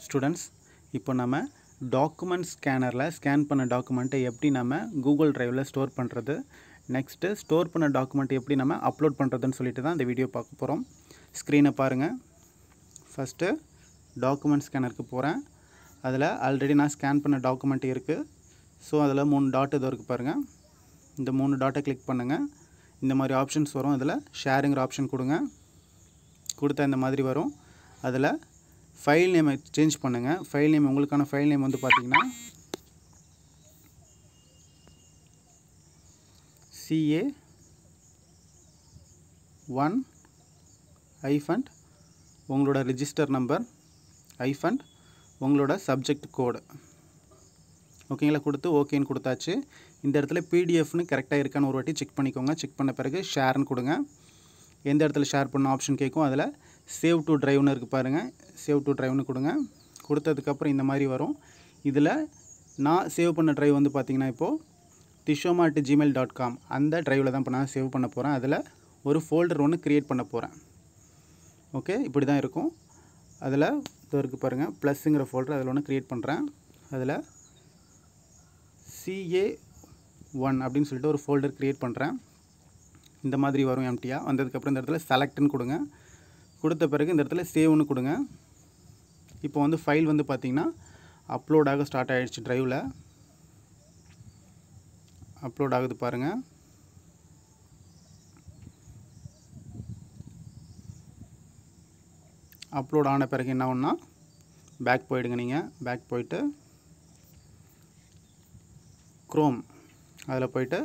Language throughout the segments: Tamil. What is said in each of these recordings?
ஸ்டூடெண்ட்ஸ் இப்போ நம்ம டாக்குமெண்ட் ஸ்கேனரில் ஸ்கேன் பண்ண டாக்குமெண்ட்டை எப்படி நம்ம கூகுள் டிரைவில் ஸ்டோர் பண்ணுறது, நெக்ஸ்ட்டு ஸ்டோர் பண்ண டாக்குமெண்ட் எப்படி நம்ம அப்லோட் பண்ணுறதுன்னு சொல்லிட்டு தான் இந்த வீடியோ பார்க்க போகிறோம். ஸ்க்ரீனை பாருங்கள். ஃபஸ்ட்டு டாக்குமெண்ட் ஸ்கேனருக்கு போகிறேன். அதில் ஆல்ரெடி நான் ஸ்கேன் பண்ண டாக்குமெண்ட் இருக்குது. ஸோ அதில் 3 டாட் இது இருக்குது பாருங்கள். இந்த 3 டாட்டை கிளிக் பண்ணுங்கள். இந்த மாதிரி ஆப்ஷன்ஸ் வரும். அதில் ஷேருங்கிற ஆப்ஷன் கொடுங்க. கொடுத்தா இந்த மாதிரி வரும். அதில் ஃபைல் நேமை சேஞ்ச் பண்ணுங்கள். ஃபைல் நேம் உங்களுக்கான ஃபைல் நேம் வந்து பார்த்திங்கன்னா CA1 ஐஃபண்ட் உங்களோட ரிஜிஸ்டர் நம்பர் ஐஃபண்ட் உங்களோட சப்ஜெக்ட் கோடு ஓகேங்களா கொடுத்து ஓகேன்னு கொடுத்தாச்சு. இந்த இடத்துல பிடிஎஃப்னு கரெக்டாக இருக்கான்னு ஒரு வாட்டி செக் பண்ணிக்கோங்க. செக் பண்ண பிறகு ஷேர்னு கொடுங்க. எந்த இடத்துல ஷேர் பண்ண ஆப்ஷன் கேட்கும். அதில் சேவ் டு ட்ரைவ்னு இருக்குது பாருங்கள். சேவ் டு ட்ரைவ்னு கொடுங்க. கொடுத்ததுக்கப்புறம் இந்த மாதிரி வரும். இதில் நான் சேவ் பண்ண ட்ரைவ் வந்து பார்த்திங்கன்னா இப்போது tishoma@gmail.com அந்த ட்ரைவில் தான் இப்போ நான் சேவ் பண்ண போகிறேன். அதில் ஒரு ஃபோல்டர் ஒன்று க்ரியேட் பண்ண போகிறேன். ஓகே, இப்படி தான் இருக்கும். அதில் இது இருக்குது பாருங்கள், ப்ளஸ்ஸுங்கிற ஃபோல்டர் அதில் ஒன்று க்ரியேட் பண்ணுறேன். அதில் CA1 அப்படின்னு சொல்லிட்டு ஒரு ஃபோல்டர் க்ரியேட் பண்ணுறேன். இந்த மாதிரி வரும் எம்டியாக. வந்ததுக்கப்புறம் இந்த இடத்துல செலக்ட்னு கொடுங்க. கொடுத்த பிறகு இந்த இடத்துல சேவ்னு கொடுங்க. இப்போ வந்து ஃபைல் வந்து பார்த்திங்கன்னா அப்லோடாக ஸ்டார்ட் ஆகிடுச்சு. ட்ரைவில் அப்லோட் ஆகுது பாருங்கள். அப்லோட் ஆன பிறகு என்ன ஒன்றா பேக் போயிடுங்க. நீங்கள் பேக் போயிட்டு க்ரோம் அதில் போயிட்டு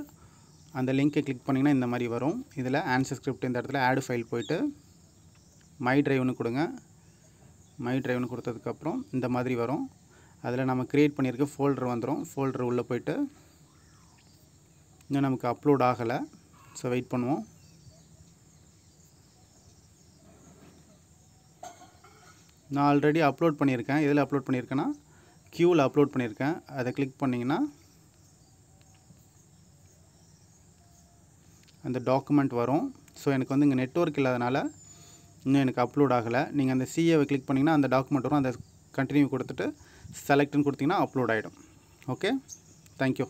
அந்த லிங்க்கை கிளிக் பண்ணிங்கன்னா இந்த மாதிரி வரும். இதில் ஆன்சர் ஸ்கிரிப்ட் இந்த இடத்துல ஆட் ஃபைல் போயிட்டு மை ட்ரைவ்னு கொடுங்க. மை ட்ரைவ்னு கொடுத்ததுக்கப்புறம் இந்த மாதிரி வரும். அதில் நம்ம க்ரியேட் பண்ணியிருக்க ஃபோல்டர் வந்துடும். ஃபோல்டர் உள்ளே போயிட்டு இன்னும் நமக்கு அப்லோட் ஆகலை. ஸோ வெயிட் பண்ணுவோம். நான் ஆல்ரெடி அப்லோட் பண்ணியிருக்கேன். எதில் அப்லோட் பண்ணியிருக்கேன்னா க்யூவில் அப்லோட் பண்ணியிருக்கேன். அதை கிளிக் பண்ணிங்கன்னா அந்த டாக்குமெண்ட் வரும். ஸோ எனக்கு வந்து இங்கே நெட்வொர்க் இல்லாதனால இன்னும் எனக்கு அப்லோட் ஆகலை. நீங்கள் அந்த சிஏவை கிளிக் பண்ணிங்கன்னா அந்த டாக்குமெண்ட் வரும். அந்த கண்டினியூ கொடுத்துட்டு செலக்ட்னு கொடுத்திங்கன்னா அப்லோட் ஆகிடும். Okay, thank you.